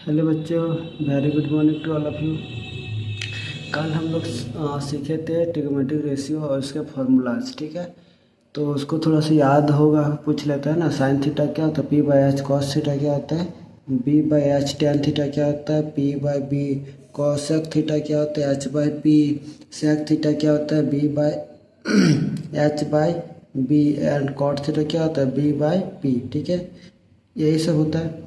Hello बच्चों, very good morning to all of you. कल हम लोग सीखे थे ट्रिग्नोमेट्रिक रेशियो और उसके फॉर्मूलाज। ठीक है, तो उसको थोड़ा सा याद होगा, पूछ लेते हैं ना। साइन थीटा क्या होता है, P by H. Cos theta क्या होता है, B by H. Tan theta क्या होता है, P by B. Cosec theta क्या होता है, H by P. Sec theta क्या होता है, B by H by B. And cot theta क्या होता है, बी बाई पी। ठीक है, यही सब होता है।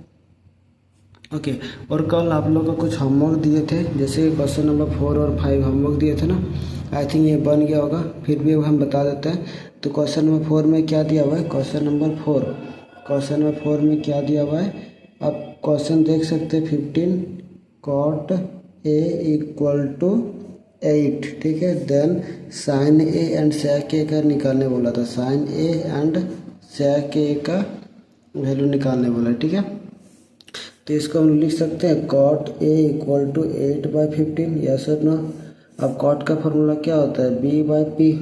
ओके और कल आप लोग को कुछ होमवर्क दिए थे, जैसे क्वेश्चन नंबर 4 और 5 होमवर्क दिए थे ना। आई थिंक ये बन गया होगा, फिर भी हम बता देते हैं। तो क्वेश्चन नंबर 4 में क्या दिया हुआ है, क्वेश्चन नंबर 4 में क्या दिया हुआ है, आप क्वेश्चन देख सकते हैं। 15 कॉट ए इक्वल टू 8। ठीक है, देन साइन ए एंड सेक ए का निकालने बोला था। साइन ए एंड सेक ए का वैल्यू निकालने बोला। ठीक है, तो इसको हम लिख सकते हैं cot A equal to 8/15। Yes और नो। अब कॉट का फॉर्मूला क्या होता है, बी बाई पी।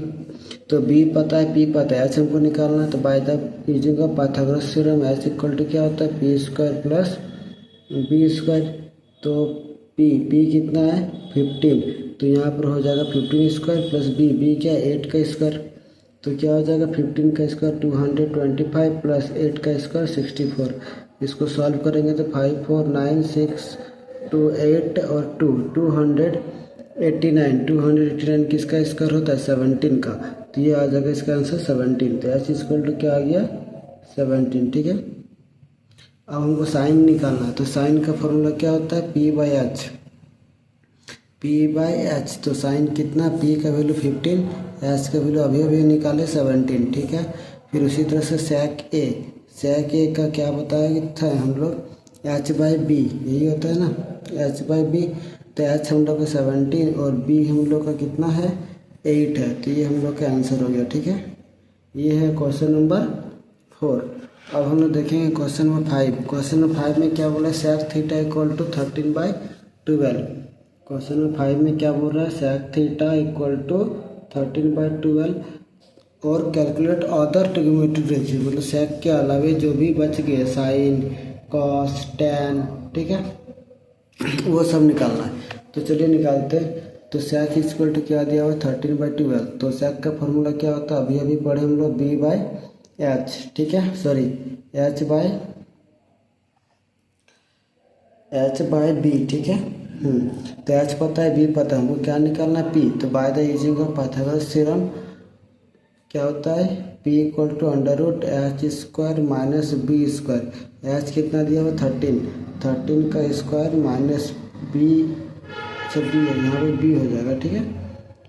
तो बी पता है, पी पता है, एच हमको निकालना है। तो by the using of Pythagoras theorem H equal to क्या होता है, P square plus B square. तो पी कितना है, 15। तो यहाँ पर हो जाएगा 15 स्क्वायर प्लस बी क्या है, 8 का स्क्वायर। तो क्या हो जाएगा, 15 का स्क्वायर 225 प्लस 8 का स्क्वायर 64। इसको सॉल्व करेंगे तो 5 4 9 6 2 8 और 289 किसका स्क्वायर होता है, 17 का। तो ये आ जाएगा इसका आंसर 17। तो एच इक्वल टू क्या आ गया, 17। ठीक है, अब हमको साइन निकालना है। तो साइन का फॉर्मूला क्या होता है, पी बाई एच। तो साइन कितना, पी का वैल्यू 15, एच का वैल्यू अभी अभी निकाले 17। ठीक है, फिर उसी तरह से सेक ए का क्या बताया था हम लोग, एच बाई बी। यही होता है ना, एच बाई बी। तो एच हम लोग का 17 और बी हम लोग का कितना है, 8 है। तो ये हम लोग का आंसर हो गया। ठीक है, ये है क्वेश्चन नंबर 4। अब हम लोग देखेंगे क्वेश्चन नंबर 5। क्वेश्चन नंबर 5 में क्या बोला है, sec theta equal to 13/12। Question number 5 में क्या बोल रहा है, सेक थीटा इक्वल टू 13/12 और कैलकुलेट अदर ट्रिग्नोमेट्रिक रेशियो। मतलब सेक के अलावे जो भी बच गए, साइन कॉस टैन, ठीक है, वो सब निकालना है। तो चलिए निकालते हैं। तो सेक इक्वल टू क्या दिया हुआ है, 13/12। तो सेक का फॉर्मूला क्या होता है, अभी अभी पढ़े हम लोग, बी बाई एच। ठीक है, सॉरी, एच बाई बी। ठीक है, तो एच पता है, बी पता है, हमको क्या निकालना है, पी। तो by the using of Pythagoras theorem क्या होता है, P equal to under root H square minus B square. H कितना दिया हुआ, 13 का स्क्वायर माइनस बी, अच्छा बी है यहाँ पे, बी हो जाएगा। ठीक है,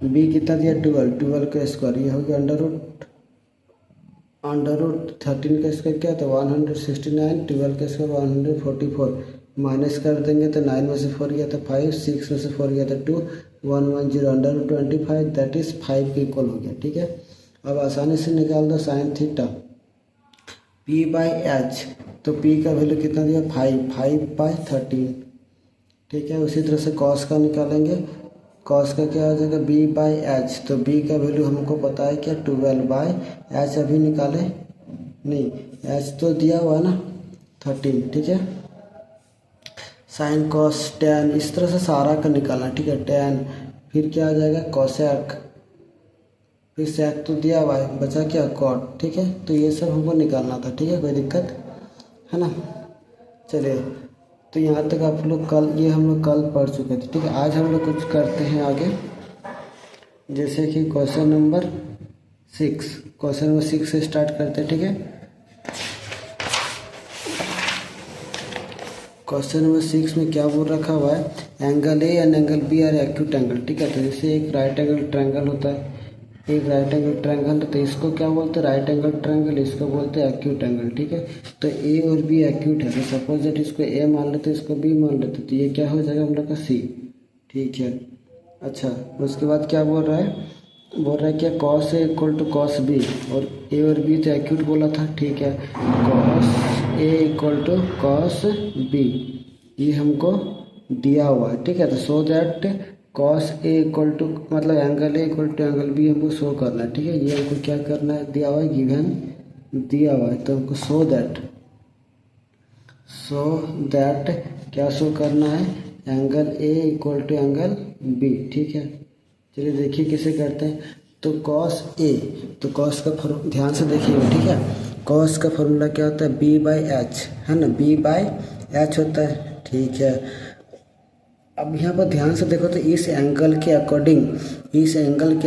बी कितना दिया, 12 का स्क्वायर, ये हो गया अंडर रूट 13 का स्क्वायर क्या था, 169। 12 का स्क्वायर 144। माइनस कर देंगे तो 9 में से 4 गया था 5, 6 में से 4 गया था 2, 110 अंडर रूट 25, दैट इज 5 के इक्वल हो गया। ठीक है, अब आसानी से निकाल दो sine theta P by H. तो पी का वैल्यू कितना दिया, 5/13। ठीक है, उसी तरह से कॉस का निकालेंगे। कॉस का क्या हो जाएगा, बी बाई एच। तो बी का वैल्यू हमको पता है क्या, 12/एच। अभी निकाले नहीं, एच तो दिया हुआ है ना, 13। ठीक है, साइन कॉस टैन, इस तरह से सारा का निकालना। ठीक है, टैन, फिर क्या आ जाएगा, कॉसेक, फिर सेक तो दिया हुआ है, बचा क्या, कॉट। ठीक है, तो ये सब हमको निकालना था। ठीक है, कोई दिक्कत है ना। चलिए, तो यहाँ तक आप लोग कल, ये हम लोग कल पढ़ चुके थे। ठीक है, आज हम लोग कुछ करते हैं आगे, जैसे कि क्वेश्चन नंबर 6 से स्टार्ट करते हैं। ठीक है, क्वेश्चन नंबर 6 में क्या बोल रखा हुआ है, angle A and angle B are acute angle. ठीक है, तो जैसे एक राइट एंगल ट्रायंगल होता है, एक राइट एंगल ट्रायंगल, तो इसको क्या बोलते हैं, राइट एंगल ट्रायंगल, इसको बोलते हैं एक्यूट एंगल। ठीक है, तो ए और बी एक्यूट है। तो सपोज दैट इसको ए मान लेते, इसको बी मान लेते, तो ये क्या हो जाएगा हम लोग का सी। ठीक है, अच्छा, उसके बाद क्या बोल रहा है क्या, cos A equal to cos B, और ए और बी तो एक्यूट बोला था। ठीक है, cos A equal to cos B, ये हमको दिया हुआ है। ठीक है, तो so that cos A equal to, मतलब angle A equal to angle B हमको शो करना है। ठीक है, ये हमको क्या करना है, दिया हुआ है, गिवन दिया हुआ है। तो हमको सो दैट सो दैट क्या शो करना है, angle A equal to angle B. ठीक है, चलिए देखिए कैसे करते हैं। तो कॉस ए, तो कॉस का ध्यान से देखिए, ठीक है। कॉस का फॉर्मूला क्या होता है, बी बाई एच, है ना, बी बाई एच होता है। ठीक है, अब यहाँ पर ध्यान से देखो तो इस एंगल के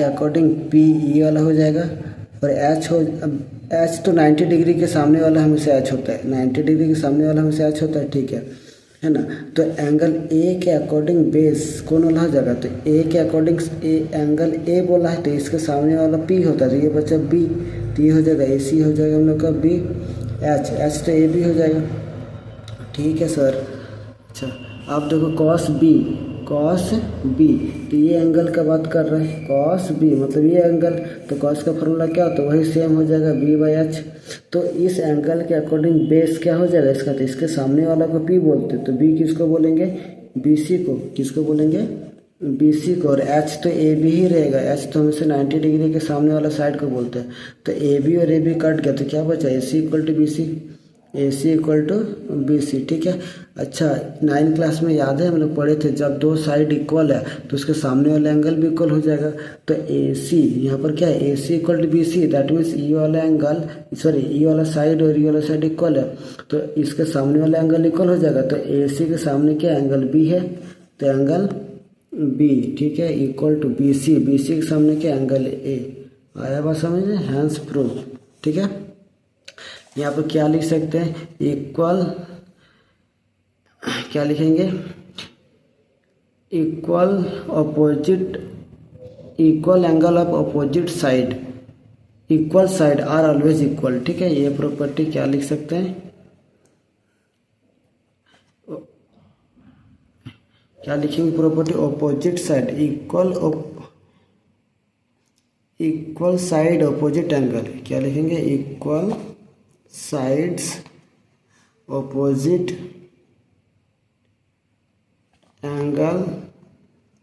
अकॉर्डिंग पी ई वाला हो जाएगा, और एच एच तो 90 डिग्री के सामने वाला हमेशा एच होता है, 90 डिग्री के सामने वाला हमेशा एच होता है। ठीक है ना। तो एंगल ए के अकॉर्डिंग बेस कौन वाला हो जाएगा, तो ए के अकॉर्डिंग एंगल ए बोला है तो इसके सामने वाला पी होता है, तो ये बचा बी, तो ये हो जाएगा ए सी हो जाएगा हम लोग का बी, एच तो ए बी हो जाएगा। ठीक है सर। अच्छा, आप देखो कॉस बी, तो ये एंगल का बात कर रहे हैं, कॉस बी मतलब ये एंगल, तो कॉस का फॉर्मूला क्या होता है, वही सेम हो जाएगा बी बाई एच। तो इस एंगल के अकॉर्डिंग बेस क्या हो जाएगा इसका, तो इसके सामने वाला को पी बोलते हैं, तो बी किसको बोलेंगे, बी सी को, किसको बोलेंगे, बी सी को। और एच तो ए बी ही रहेगा, एच तो हमेशा 90 डिग्री के सामने वाला साइड को बोलते हैं। तो ए बी और ए बी कट गया, तो क्या बचा, A C equal to B C, A C equal to B C. ठीक है। अच्छा, 9 क्लास में याद है हम लोग पढ़े थे, जब दो साइड इक्वल है तो उसके सामने वाला एंगल भी इक्वल हो जाएगा। तो ए सी यहाँ पर क्या है, A C equal to B C, that means E वाला एंगल, सॉरी ई वाला साइड और ई वाला साइड इक्वल है, तो इसके सामने वाला एंगल इक्वल हो जाएगा। तो ए सी के सामने क्या एंगल बी है, तो एंगल बी, ठीक है, इक्वल टू बी सी के सामने क्या एंगल ए। आया बात समझ में, हैंस प्रूव। ठीक है, यहाँ पर क्या लिख सकते हैं, इक्वल, क्या लिखेंगे, equal angle of opposite side, equal side are always equal. ठीक है, ये प्रॉपर्टी क्या लिख सकते हैं, क्या लिखेंगे property, opposite side equal side opposite angle, क्या लिखेंगे, equal sides opposite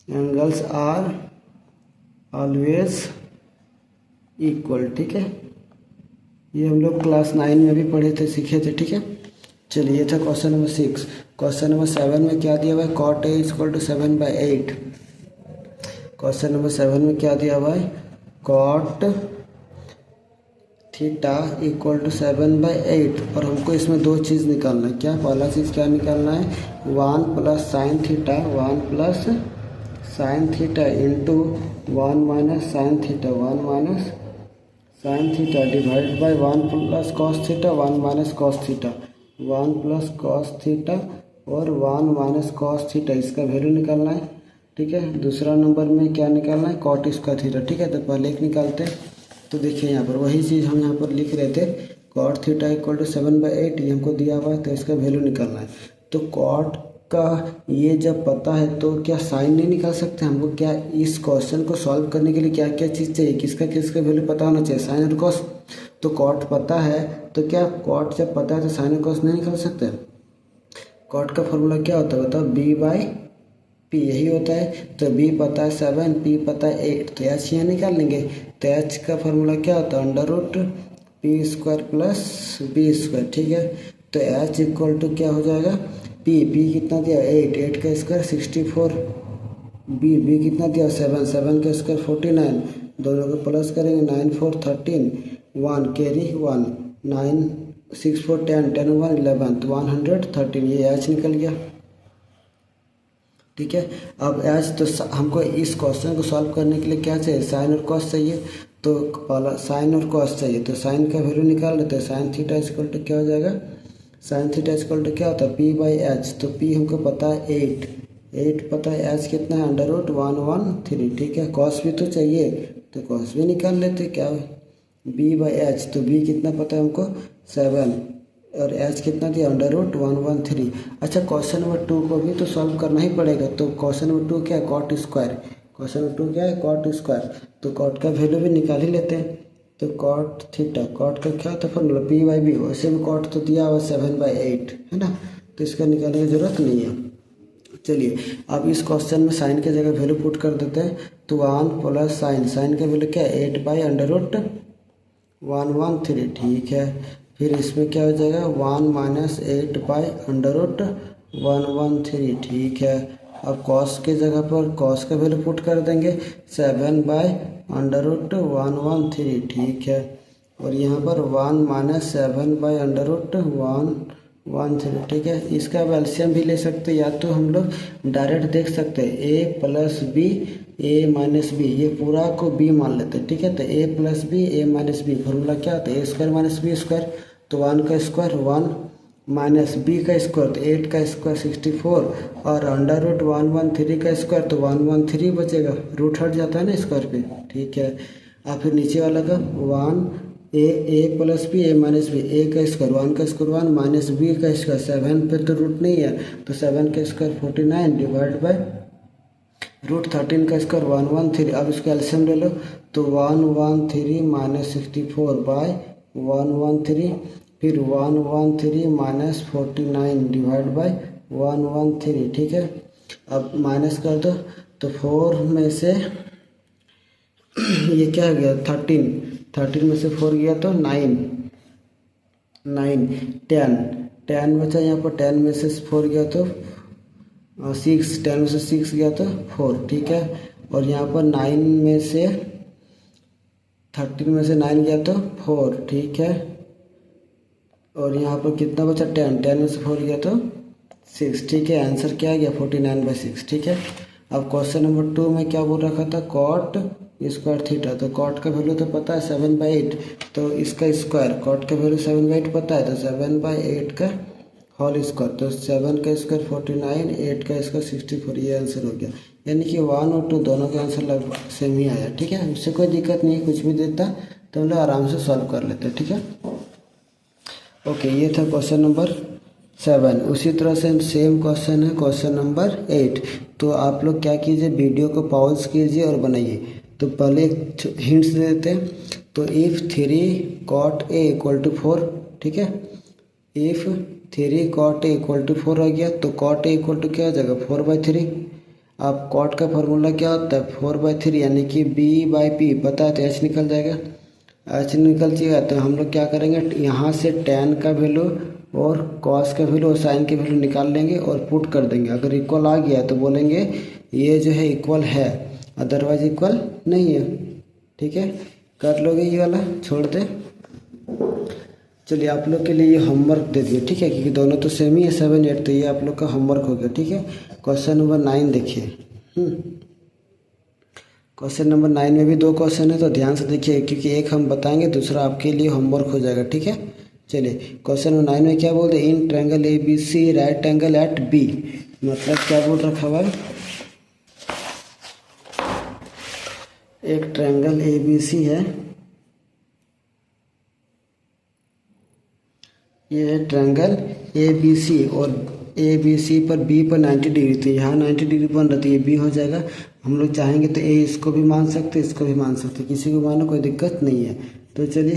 angles are always equal। ठीक है, ये हम लोग क्लास 9 में भी पढ़े थे, सीखे थे। ठीक है, चलिए, ये था क्वेश्चन नंबर 6। क्वेश्चन नंबर 7 में क्या दिया हुआ है, cot A equal to 7/8। Question number 7 में क्या दिया हुआ है, cot थीटा इक्वल टू 7/8, और हमको इसमें दो चीज़ निकालना है। क्या, पहला चीज़ क्या निकालना है, 1 plus sine theta into 1 minus sine theta divide by 1 plus cos theta 1 minus cos theta, 1 plus cos theta और 1 माइनस कॉस थीटा, इसका वैल्यू निकालना है। ठीक है, दूसरा नंबर में क्या निकालना है, कॉट स्क्वायर थीटा। ठीक है, तो पहले एक निकालते हैं। तो देखिए यहाँ पर वही चीज़ हम यहाँ पर लिख रहे थे, कॉट थीटा इक्वल टू 7/8, ये हमको दिया हुआ है, तो इसका वैल्यू निकालना है। तो कॉट का ये जब पता है तो क्या साइन नहीं निकाल सकते हमको, क्या इस क्वेश्चन को सॉल्व करने के लिए क्या क्या चीज़ चाहिए, किसका वैल्यू पता होना चाहिए, साइन और कॉस। तो कॉट पता है, तो क्या कॉट जब पता है तो साइन और कॉस नहीं निकाल सकते। कॉट का फॉर्मूला क्या होता है बताओ, बी बाई पी, यही होता है। तो बी पता है 7, पी पता है 8, तो एच यहाँ निकाल लेंगे। तो एच का फॉर्मूला क्या होता है, √p² प्लस b²। ठीक है, तो एच इक्वल टू क्या हो जाएगा, पी कितना दिया 8 का स्क्वायर 64, बी कितना दिया 7 का स्क्वायर 49, दोनों को प्लस करेंगे 9 4 13, 1 कैरी 1, 9 6 4 10 10 1 11, तो 113, ये एच निकल गया। ठीक है, अब एच तो हमको इस क्वेश्चन को सॉल्व करने के लिए क्या चाहिए, साइन और कॉस चाहिए। तो पहला साइन और कॉस चाहिए, तो साइन का वैल्यू निकाल लेते हैं। साइन थीटा इक्वल टू क्या हो जाएगा, साइन थीटा इक्वल टू क्या होता है, पी बाई एच। तो पी हमको पता है 8 पता है, एच कितना है √113। ठीक है, कॉस भी तो चाहिए, तो कॉस भी निकाल लेते, क्या बी बाई एच। तो बी कितना पता है हमको 7, और एच कितना दिया √113। अच्छा, क्वेश्चन नंबर 2 को भी तो सॉल्व करना ही पड़ेगा। तो क्वेश्चन नंबर 2 क्या है, कॉट स्क्वायर। क्वेश्चन नंबर 2 क्या है, कॉट स्क्वायर। तो कॉट का वैल्यू भी निकाल ही लेते हैं। तो कॉट थीटा, कॉट का क्या था फॉर्मूला, पी बाई बी। वैसे भी कॉट तो दिया हुआ 7/8 है ना, तो इसका निकालने की जरूरत नहीं है। चलिए, अब इस क्वेश्चन में साइन की जगह वैल्यू पुट कर देते हैं। तो 1 प्लस साइन का वैल्यू क्या है, 8/√113। ठीक है, फिर इसमें क्या हो जाएगा 1 माइनस 8/√113। ठीक है, अब कॉस के जगह पर कॉस का वैल्यू पुट कर देंगे 7/√113। ठीक है, और यहाँ पर 1 माइनस 7/√113। ठीक है, इसका अब एलसीएम भी ले सकते हैं, या तो हम लोग डायरेक्ट देख सकते हैं a plus B a minus B, ये पूरा को b मान लेते हैं। ठीक है, तो a plus B a minus B, formula क्या होता है a square minus B square, तो 1 का स्क्वायर 1 माइनस बी का स्क्वायर तो 8 का स्क्वायर 64, और √113 का स्क्वायर तो 113 बचेगा, रूट हट जाता है ना स्क्वायर पे। ठीक है, और फिर नीचे वाला का 1 A plus B a minus B, a का स्क्वायर 1 का स्क्वायर 1 माइनस बी का स्क्वायर 7 पे तो रूट नहीं है, तो 7 का स्क्वायर 49 डिवाइड बाय √13 का स्क्वायर 113। अब इसका एलसीएम ले लो, तो 113 माइनस 64 बाय 113, फिर 113 माइनस 49 डिवाइड बाय 113। ठीक है, अब माइनस कर दो, तो 4 में से ये क्या गया 13 में से 4 गया तो 9 10 बचा, यहाँ पर 10 में से 4 गया तो 6, 10 में से 6 गया तो 4। ठीक है, और यहाँ पर 9 में से 13 में से 9 गया तो 4। ठीक है, और यहाँ पर कितना बचा 10 में से 4 गया तो 6। ठीक है, आंसर क्या आ गया 49/6। ठीक है, अब क्वेश्चन नंबर 2 में क्या बोल रखा था कॉट स्क्वायर थीटा, तो कॉट का वैल्यू तो पता है 7/8, तो इसका स्क्वायर कॉट का वैल्यू 7/8 पता है, तो 7/8 का होल स्क्वायर, तो 7 का स्क्वायर 49, 8 का स्क्वायर 64, ये आंसर हो गया। यानी कि 1 और 2 दोनों का आंसर लगभग सेम ही आया। ठीक है, उससे कोई दिक्कत नहीं है, कुछ भी देता तो हम लोग आराम से सॉल्व कर लेते हैं। ठीक है, ओके, ये था क्वेश्चन नंबर 7। उसी तरह से सेम क्वेश्चन है क्वेश्चन नंबर 8। तो आप लोग क्या कीजिए, वीडियो को पॉज कीजिए और बनाइए। तो पहले एक हिंट्स दे देते हैं, तो if 3 cot a equal to 4, ठीक है, if 3 cot a equal to 4 आ गया, तो cot a इक्वल टू क्या हो जाएगा 4/3। अब cot का फॉर्मूला क्या होता है 4/3, यानी कि b/p पता है, तो h निकल जाएगा, h निकल जाएगा। तो हम लोग क्या करेंगे, यहाँ से tan का वैल्यू और cos का वैल्यू और sin के वैल्यू निकाल लेंगे और पुट कर देंगे। अगर इक्वल आ गया तो बोलेंगे ये जो है इक्वल है, अदरवाइज इक्वल नहीं है। ठीक है, कर लोगे ये वाला, छोड़ दे। चलिए आप लोग के लिए ये होमवर्क दे दिए, ठीक है, क्योंकि दोनों तो सेम ही है 7, 8, तो ये आप लोग का होमवर्क हो गया। ठीक है, क्वेश्चन नंबर 9 देखिए। क्वेश्चन नंबर 9 में भी 2 क्वेश्चन है, तो ध्यान से देखिए, क्योंकि एक हम बताएंगे, दूसरा आपके लिए होमवर्क हो जाएगा। ठीक है, चलिए क्वेश्चन नंबर 9 में क्या बोलते हैं, in triangle ABC right angle at B, मतलब क्या बोल रखा हुआ है, एक ट्रायंगल ABC है, ये है ट्रायंगल ABC और ABC पर B पर 90 डिग्री, तो यहाँ 90 डिग्री बन रही है, ये B हो जाएगा। हम लोग चाहेंगे तो A इसको भी मान सकते, इसको भी मान सकते, किसी को मानो कोई दिक्कत नहीं है। तो चलिए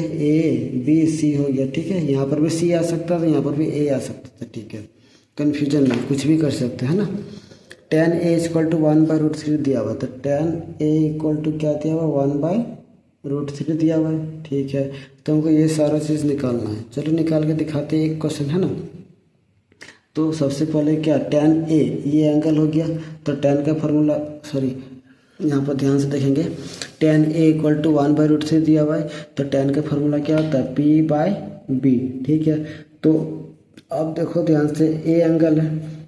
ABC हो गया। ठीक है, यहाँ पर भी C आ सकता था, यहाँ पर भी A आ सकता था। ठीक है, कन्फ्यूजन नहीं, कुछ भी कर सकते हैं ना। tan A इक्वल टू 1/√3 दिया हुआ, तो tan A इक्वल टू क्या दिया हुआ 1/√3 दिया हुआ है। ठीक है, तो हमको ये सारा चीज़ निकालना है। चलो निकाल के दिखाते हैं, एक क्वेश्चन है ना। तो सबसे पहले क्या tan A, ये एंगल हो गया, तो tan का फार्मूला, सॉरी यहाँ पर ध्यान से देखेंगे, tan A इक्वल टू 1/√3 दिया हुआ है, तो tan का फार्मूला क्या होता है P/B। ठीक है, तो अब देखो ध्यान से, A एंगल है,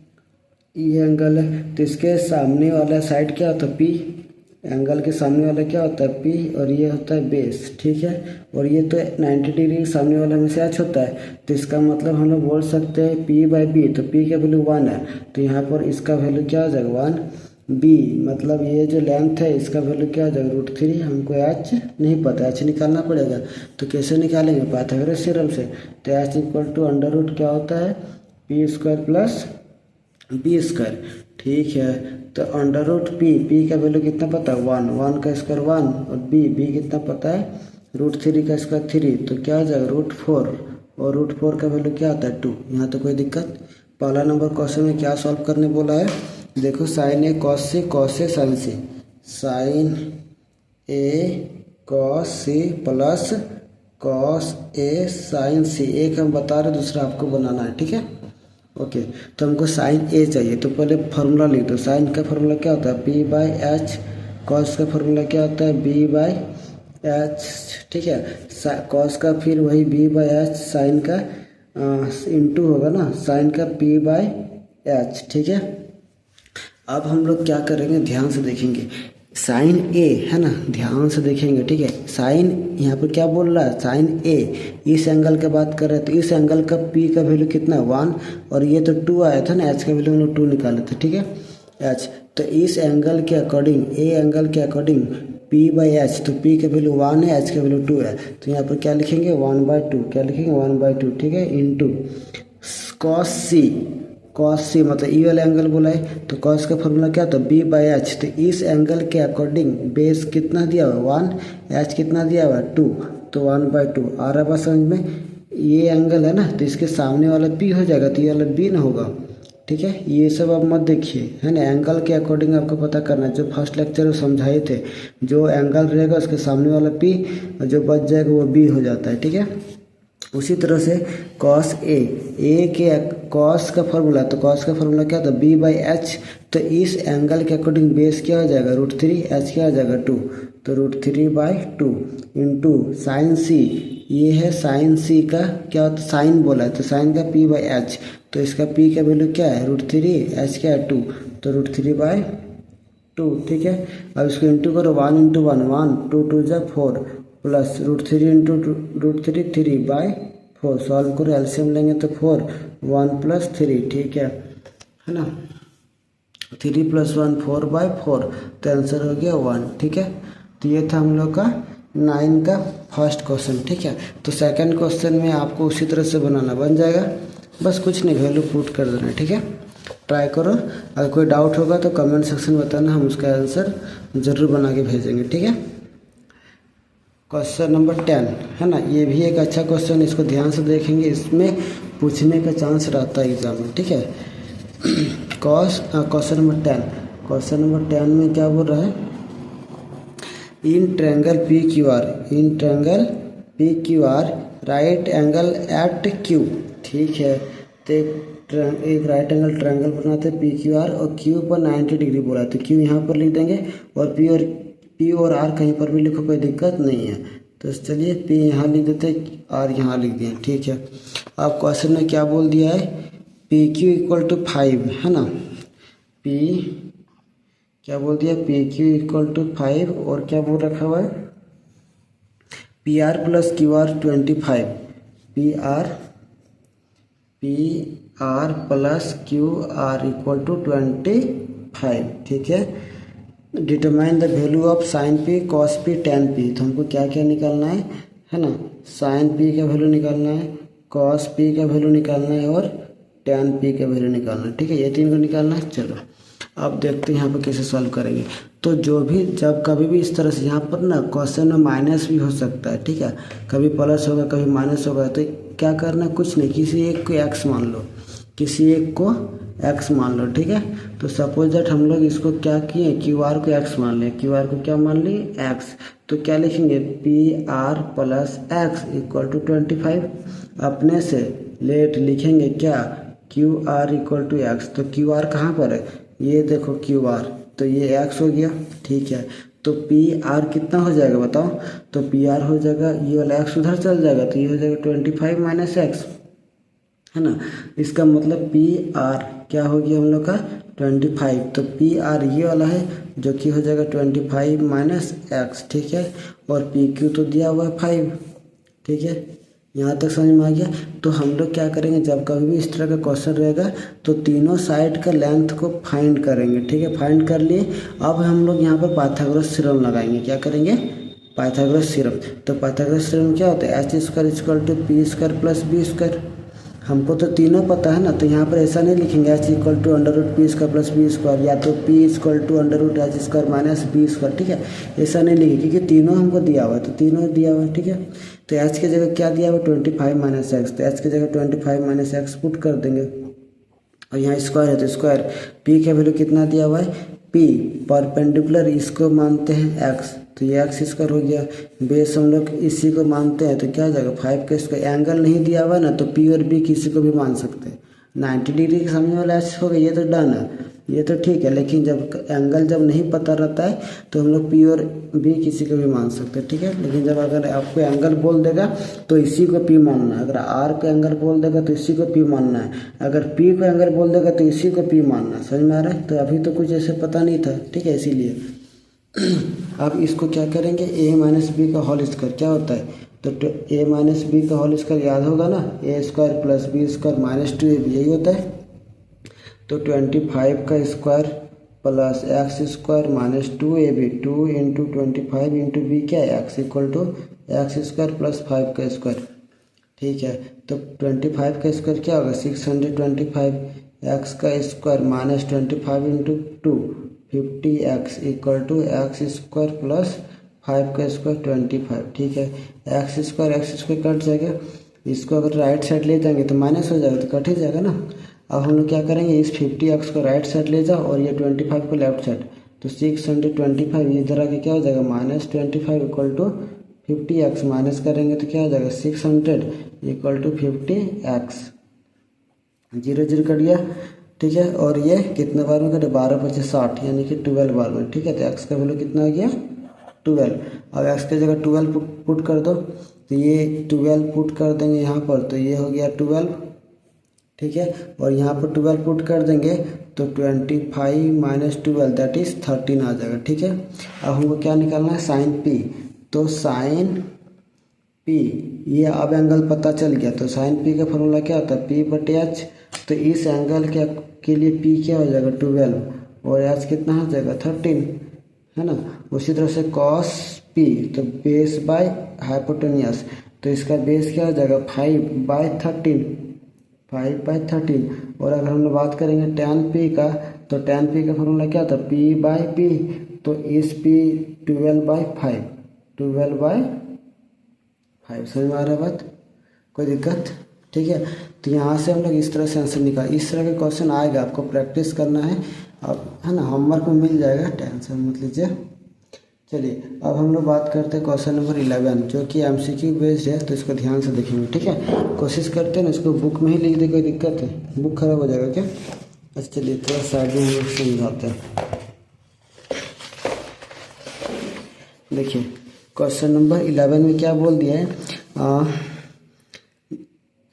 ये एंगल है, तो इसके सामने वाला साइड क्या होता है P, एंगल के सामने वाला क्या होता है P, और ये होता है बेस। ठीक है, और ये तो 90 डिग्री सामने वाला में से H होता है, तो इसका मतलब हम लोग बोल सकते हैं P/B, तो P का वैल्यू 1 है, तो यहाँ पर इसका वैल्यू क्या हो जाएगा 1B, मतलब ये जो लेंथ है इसका वैल्यू क्या हो जाएगा √3। हमको H नहीं पता, H निकालना पड़ेगा, तो कैसे निकालेंगे, पाइथागोरस थ्योरम से। तो H इक्वल टू अंडर क्या होता है P² प्लस B²। ठीक है, तो √P का वैल्यू कितना पता है 1 का स्क्वायर 1, और B कितना पता है √3 का स्क्वायर 3, तो क्या आ जाएगा √4, और √4 का वैल्यू क्या आता है 2। यहाँ तो कोई दिक्कत। पहला नंबर क्वेश्चन में क्या सॉल्व करने बोला है, देखो sin A cos C, cos A sin C, sin A cos C plus cos A sine C, एक हम बता रहे दूसरा आपको बनाना है, ठीक है। ओके, तो हमको साइन ए चाहिए, तो पहले फार्मूला लिख दो। साइन का फार्मूला क्या होता है, बी बाई एच। कॉस का फार्मूला क्या होता है, बी बाई एच, ठीक है। कॉस का फिर वही बी बाई एच, साइन का इंटू होगा ना, साइन का पी बाई एच, ठीक है। अब हम लोग क्या करेंगे, ध्यान से देखेंगे। साइन ए है ना, ध्यान से देखेंगे, ठीक है। साइन यहाँ पर क्या बोल रहा है, साइन ए इस एंगल की बात कर रहे हैं, तो इस एंगल का पी का वैल्यू कितना, 1, और ये तो 2 आया था ना, एच का वैल्यू हम लोग 2 निकाले थे, ठीक है। एच, तो इस एंगल के अकॉर्डिंग, ए एंगल के अकॉर्डिंग पी बाई एच, तो पी का वैल्यू 1 है, एच का वैल्यू 2 है, तो यहाँ पर क्या लिखेंगे, 1/2, क्या लिखेंगे, 1/2, ठीक है, इंटू कॉस सी। कॉस सी मतलब ई वाला एंगल बोला है, तो कॉस का फॉर्मूला क्या होता है, बी बाई एच। तो इस एंगल के अकॉर्डिंग बेस कितना दिया हुआ, 1, एच कितना दिया हुआ, 2, तो 1/2 आ रहा बात समझ में। ये एंगल है ना, तो इसके सामने वाला पी हो जाएगा, तो ये वाला बी ना होगा, ठीक है। ये सब आप मत देखिए, है ना, एंगल के अकॉर्डिंग आपको पता करना है। जो फर्स्ट लेक्चर में समझाए थे, जो एंगल रहेगा उसके सामने वाला पी, और जो बच जाएगा वो बी हो जाता है, ठीक है। उसी तरह से कॉस ए के कॉस का फार्मूला, तो कॉस का फार्मूला क्या था, बी बाई एच। तो इस एंगल के अकॉर्डिंग बेस क्या हो जाएगा, √3, एच क्या हो जाएगा 2, तो √3/2 इंटू साइन सी। ये है साइन सी का क्या होता है, साइन बोला है, तो साइन का पी बाई एच, तो इसका पी का वैल्यू क्या है, √3, एच क्या है 2, तो √3/2, ठीक है। अब इसको इंटू करो, 1 × 1, 1, 2 2 जा 4, प्लस √3 इंटू √3, 3/4, सॉल्व करो, एलसीएम लेंगे तो 4, 1 + 3, ठीक है ना। 3 + 1 4/4, तो आंसर हो गया 1, ठीक है। तो ये था हम लोग का 9 का फर्स्ट क्वेश्चन, ठीक है। तो सेकंड क्वेश्चन में आपको उसी तरह से बनाना, बन जाएगा, बस कुछ नहीं, वैल्यू पुट कर देना, ठीक है। ट्राई करो, अगर कोई डाउट होगा तो कमेंट सेक्शन में बताना, हम उसका आंसर ज़रूर बना के भेजेंगे, ठीक है। क्वेश्चन नंबर 10 है ना, ये भी एक अच्छा क्वेश्चन, इसको ध्यान से देखेंगे, इसमें पूछने का चांस रहता है एग्जाम में, ठीक है। क्वेश्चन नंबर 10 में क्या बोल रहा है, in triangle P Q R right angle at Q, ठीक है। तो एक राइट एंगल ट्रायंगल बनाते हैं पी क्यू आर, और क्यू पर 90 डिग्री बोला है, तो क्यू यहाँ पर लिख देंगे, और पी और आर कहीं पर भी लिखो, कोई दिक्कत नहीं है। तो चलिए पी यहाँ लिख देते, आर यहाँ लिख दिए, ठीक है। अब क्वेश्चन में क्या बोल दिया है, पी क्यू = 5 है ना, पी क्या बोल दिया, पी क्यू = 5, और क्या बोल रखा हुआ है, P R + Q R 25, P R + Q R = 25, ठीक है। Determine the value of sine P, cos P, ten P. तो हमको क्या क्या निकालना है ना, साइन पी का वैल्यू निकालना है, कॉस पी का वैल्यू निकालना है, और टेन पी का वैल्यू निकालना है, ठीक है। ये 3 को निकालना है। चलो अब देखते हैं यहाँ पर कैसे सॉल्व करेंगे। तो जब कभी भी इस तरह से यहाँ पर ना क्वेश्चन में माइनस भी हो सकता है, ठीक है, कभी प्लस होगा कभी माइनस होगा, तो क्या करना, कुछ नहीं, किसी एक को एक्स मान लो, ठीक है। तो सपोज दैट हम लोग इसको क्या किए, क्यू आर को एक्स मान लिया, क्यू आर को क्या मान लिए, एक्स। तो क्या लिखेंगे, पी आर + एक्स = 25, अपने से लेट लिखेंगे क्या, क्यू आर = एक्स। तो क्यू आर कहाँ पर है, ये देखो क्यू आर, तो ये एक्स हो गया, ठीक है। तो पी आर कितना हो जाएगा बताओ, तो पी आर हो जाएगा, ये वाला एक्स उधर चल जाएगा, तो ये हो जाएगा 25 - x, है ना। इसका मतलब पी आर क्या हो गया हम लोग का 25, तो पी आर ये वाला है जो कि हो जाएगा 25 - x, ठीक है। और पी क्यू तो दिया हुआ है 5, ठीक है। यहाँ तक समझ में आ गया। तो हम लोग क्या करेंगे, जब कभी भी इस तरह का क्वेश्चन रहेगा तो तीनों साइड का लेंथ को फाइंड करेंगे, ठीक है। फाइंड कर लिए, अब हम लोग यहाँ पर पाइथागोरस थ्योरम लगाएंगे, क्या करेंगे, पाइथागोरस थ्योरम। तो पाइथागोरस थ्योरम क्या होता है, h² = p² + b²। हमको तो तीनों पता है ना, तो यहाँ पर ऐसा नहीं लिखेंगे h = √p² + b², या तो p = √h² - b², ठीक है। ऐसा नहीं लिखेंगे क्योंकि तीनों हमको दिया हुआ है, तो तीनों दिया हुआ है, ठीक है। तो h की जगह क्या दिया हुआ है 25 - x, तो h की जगह 25 - x पुट कर देंगे, और यहाँ स्क्वायर है तो स्क्वायर, p का वैल्यू कितना दिया हुआ है पी परपेंडिकुलर इसको मानते हैं एक्स, तो ये एक्स स्क्वायर हो गया। बेस हम लोग इसी को मानते हैं तो क्या हो जाएगा 5 का स्क्वायर। एंगल नहीं दिया हुआ ना तो पी और बी किसी को भी मान सकते हैं। 90 डिग्री के सामने वाला एच हो गया, ये तो डन है, ये तो ठीक है। लेकिन जब एंगल जब नहीं पता रहता है तो हम लोग पी और बी किसी को भी मान सकते हैं, ठीक है। लेकिन जब अगर आपको एंगल बोल देगा तो इसी को पी मानना है, अगर आर को एंगल बोल देगा तो इसी को पी मानना है, अगर पी को एंगल बोल देगा तो इसी को पी मानना है। समझ में आ रहा है? तो अभी तो कुछ ऐसे पता नहीं था, ठीक है, इसीलिए अब इसको क्या करेंगे, ए माइनस बी का होल स्क्वायर क्या होता है, तो ए माइनस बी का होल स्क्वायर याद होगा ना, A square plus B square minus 2ab यही होता है। तो 25 का square plus X square minus 2ab, 2 into 25 into B क्या है X equal to X square plus 5 का स्क्वायर, ठीक है। तो 25 का स्क्वायर क्या होगा 625, एक्स का square minus 25 into 2 50x equal to X square plus 5 का स्क्वायर 25, ठीक है। एक्स स्क्वायर कट जाएगा, इसको अगर राइट साइड ले जाएंगे तो माइनस हो जाएगा, तो कट ही जाएगा ना। अब हम लोग क्या करेंगे, इस 50x को राइट साइड ले जाओ और ये 25 को लेफ्ट साइड, तो 625 इधर आके क्या हो जाएगा minus 25 equal to 50x, minus करेंगे तो क्या हो जाएगा 600 इक्वल टू 50x, 0 0 कट गया, ठीक है। और ये कितने बार में कटे 12 25 60 यानी कि 12 बार में, ठीक है। तो x का वैल्यू कितना हो गया 12। अब x की जगह 12 पुट कर दो, तो ये 12 पुट कर देंगे यहाँ पर, तो ये हो गया 12, ठीक है। और यहाँ पर 12 पुट कर देंगे तो 25 माइनस 12 दैट इज 13 आ जाएगा, ठीक है। अब हमको क्या निकालना है साइन पी, तो साइन पी ये अब एंगल पता चल गया, तो साइन पी का फॉर्मूला क्या होता है पी बटे एच, तो इस एंगल के लिए पी क्या हो जाएगा 12 और एच कितना हो जाएगा 13, है ना। उसी तरह से कॉस पी, तो बेस बाय हाइपोटेनियस, तो इसका बेस क्या हो जाएगा 5/13, 5/13। और अगर हम लोग बात करेंगे टैन पी का, तो टैन पी का फॉर्मूला क्या होता है पी बाई पी, तो इस पी 12/5, 12/5। समझ में आ रहा है बात, कोई दिक्कत, ठीक है। तो यहाँ से हम लोग इस तरह से आंसर निकाल, इस तरह के क्वेश्चन आएगा, आपको प्रैक्टिस करना है, अब है ना, होमवर्क में मिल जाएगा, टेंशन मत लीजिए। चलिए अब हम लोग बात करते हैं क्वेश्चन नंबर 11 जो कि एमसीक्यू बेस्ड है, तो इसको ध्यान से देखेंगे, ठीक है। कोशिश करते हैं ना इसको बुक में ही लिख दे, कोई दिक्कत है, बुक खराब हो जाएगा क्या। अच्छा चलिए थोड़ा साइड में हम लोग समझाते हैं। देखिए क्वेश्चन नंबर 11 में क्या बोल दिया है,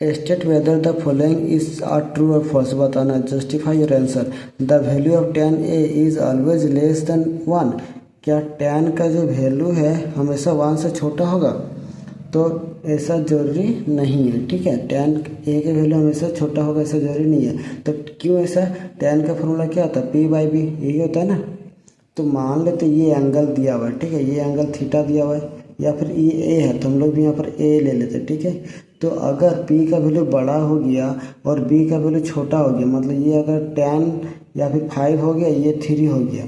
state whether the following is are true और फॉल्स, बताना, justify your answer. The value of tan a is always less than 1, क्या tan का जो वैल्यू है हमेशा 1 से छोटा होगा, तो ऐसा जरूरी नहीं है, ठीक है। tan a का वैल्यू हमेशा छोटा होगा ऐसा जरूरी नहीं है, तो क्यों ऐसा, tan का फॉर्मूला क्या होता है p/b, यही होता है ना। तो मान लेते ये एंगल दिया हुआ है, ठीक है, ये एंगल थीटा दिया हुआ है, या फिर ये ए है, तो हम लोग भी यहाँ पर ए ले लेते हैं, ठीक है। तो अगर p का वैल्यू बड़ा हो गया और b का वैल्यू छोटा हो गया, मतलब ये अगर 10 या फिर 5 हो गया, ये 3 हो गया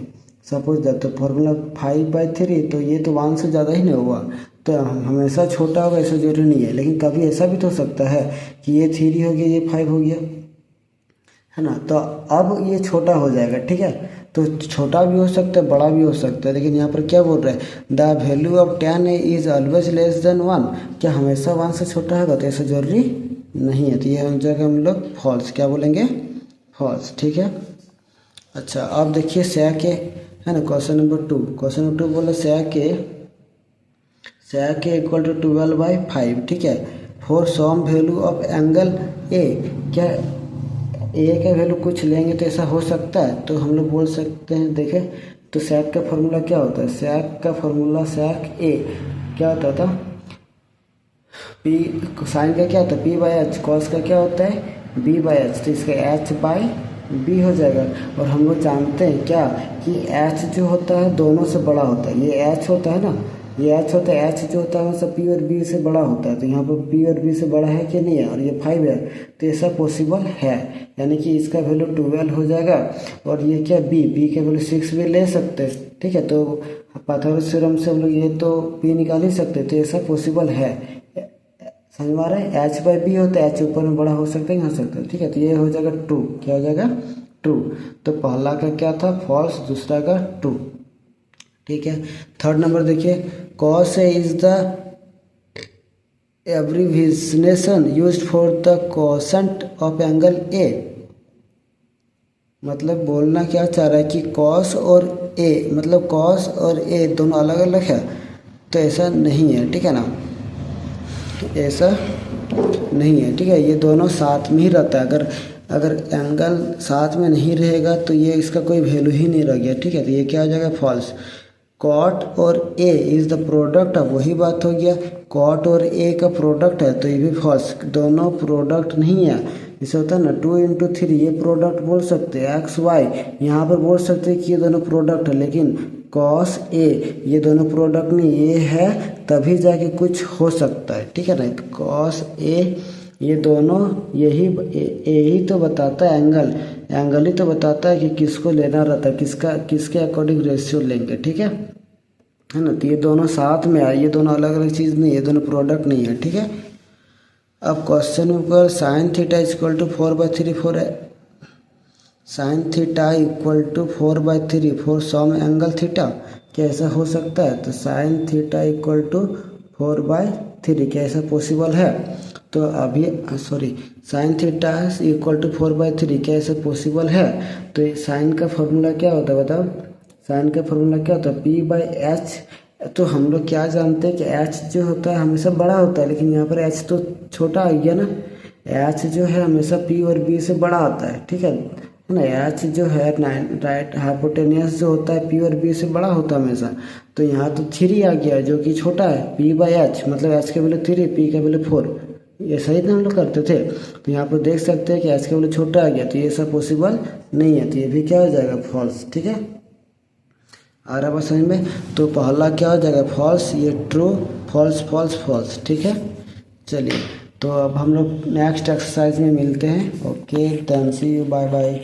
सपोज दैट, तो फॉर्मूला 5/3, तो ये तो 1 से ज़्यादा ही नहीं हुआ, तो हमेशा छोटा होगा ऐसा जरूरी नहीं है। लेकिन कभी ऐसा भी तो हो सकता है कि ये 3 हो गया, ये 5 हो गया, है ना, तो अब ये छोटा हो जाएगा, ठीक है। तो छोटा भी हो सकता है बड़ा भी हो सकता है, लेकिन यहाँ पर क्या बोल रहा है, the value of tan a is always less than 1, क्या हमेशा 1 से छोटा होगा, तो ऐसा जरूरी नहीं है, तो ये हम जगह हम लोग फॉल्स क्या बोलेंगे, फॉल्स, ठीक है। अच्छा अब देखिए sec a, है ना, क्वेश्चन नंबर 2 बोला sec a इक्वल टू 12/5, ठीक है। For some value of angle a, क्या ए का वैल्यू कुछ लेंगे तो ऐसा हो सकता है, तो हम लोग बोल सकते हैं, देखें तो sec का फॉर्मूला क्या होता है, sec का फॉर्मूला sec a क्या होता था, p साइन का क्या होता है p/h, cos का क्या होता है b/h, तो इसका h/b हो जाएगा। और हम लोग जानते हैं क्या कि h जो होता है दोनों से बड़ा होता है, ये h होता है ना, ये h होता है, h जो होता है मतलब p और b से बड़ा होता है, तो यहाँ पर p और b से बड़ा है कि नहीं है, और ये 5 है, तो ऐसा पॉसिबल है, यानी कि इसका वैल्यू 12 हो जाएगा। और ये क्या b का वैल्यू 6 भी ले सकते हैं, ठीक है। तो पाइथागोरस थ्योरम से हम लोग ये तो p निकाल ही सकते हैं, तो ऐसा पॉसिबल है, समझ में आ रहा है। h/b होता है, h ऊपर में बड़ा हो सकता है, हो सकता है, ठीक है। तो ये हो जाएगा 2, क्या हो जाएगा ट्रू। तो पहला का क्या था फॉल्स, दूसरा का ट्रू। ठीक है, थर्ड नंबर देखिए, cos A is the abbreviation used for the quotient of angle A. मतलब बोलना क्या चाह रहा है कि कॉस और ए, मतलब कॉस और ए दोनों अलग अलग है, तो ऐसा नहीं है, ठीक है ना, ऐसा नहीं है, ठीक है, ये दोनों साथ में ही रहता है। अगर एंगल साथ में नहीं रहेगा तो ये इसका कोई वैल्यू ही नहीं रह गया, ठीक है, तो ये क्या हो जाएगा फॉल्स। कॉट और ए इज़ द प्रोडक्ट, अब वही बात हो गया, कॉट और ए का प्रोडक्ट है तो ये भी फॉल्स, दोनों प्रोडक्ट नहीं है। जैसे होता है ना 2 × 3, ये प्रोडक्ट बोल सकते हैं, एक्स वाई यहाँ पर बोल सकते हैं कि ये दोनों प्रोडक्ट है, लेकिन कॉस ए ये दोनों प्रोडक्ट नहीं, ये है तभी जाके कुछ हो सकता है, ठीक है ना। कॉस ए ये दोनों यही तो बताता है, एंगल ही तो बताता है कि किसको लेना रहता है, किसके अकॉर्डिंग रेशियो लेंगे, ठीक है ना। तो ये दोनों साथ में आए, ये दोनों अलग अलग चीज़ नहीं है, ये दोनों प्रोडक्ट नहीं है, ठीक है। अब क्वेश्चन में sin theta equal to 4/3 4 sin theta equal to 4/3 for some angle theta, क्या ऐसा हो सकता है। तो साइन थीटा इक्वल टू 4/3 क्या ऐसा पॉसिबल है। तो अभी साइन थीटा इक्वल टू 4/3 क्या ऐसा पॉसिबल है। तो साइन का फॉर्मूला क्या होता है बताओ, साइन का फॉर्मूला क्या होता है P/H। तो हम लोग क्या जानते हैं कि H जो होता है हमेशा बड़ा होता है, लेकिन यहाँ पर H तो छोटा आ गया ना, H जो है हमेशा P और B से बड़ा आता है, ठीक है ना। H जो है राइट हाइपोटेनियस जो होता है P और B से बड़ा होता है हमेशा, तो यहाँ तो 3 आ गया जो कि छोटा है, P/H मतलब H का वैल्यू 3 P का वैल्यू 4, ये सही तो हम लोग करते थे। तो यहाँ पर देख सकते हैं कि H का वैल्यू छोटा आ गया, तो ये सब पॉसिबल नहीं है, तो ये भी क्या हो जाएगा फॉल्स, ठीक है। आ रहा बात समझ में। तो पहला क्या हो जाएगा फॉल्स, ये ट्रू, फॉल्स फॉल्स फॉल्स, ठीक है। चलिए तो अब हम लोग नेक्स्ट एक्सरसाइज में मिलते हैं। Okay then see you, bye bye.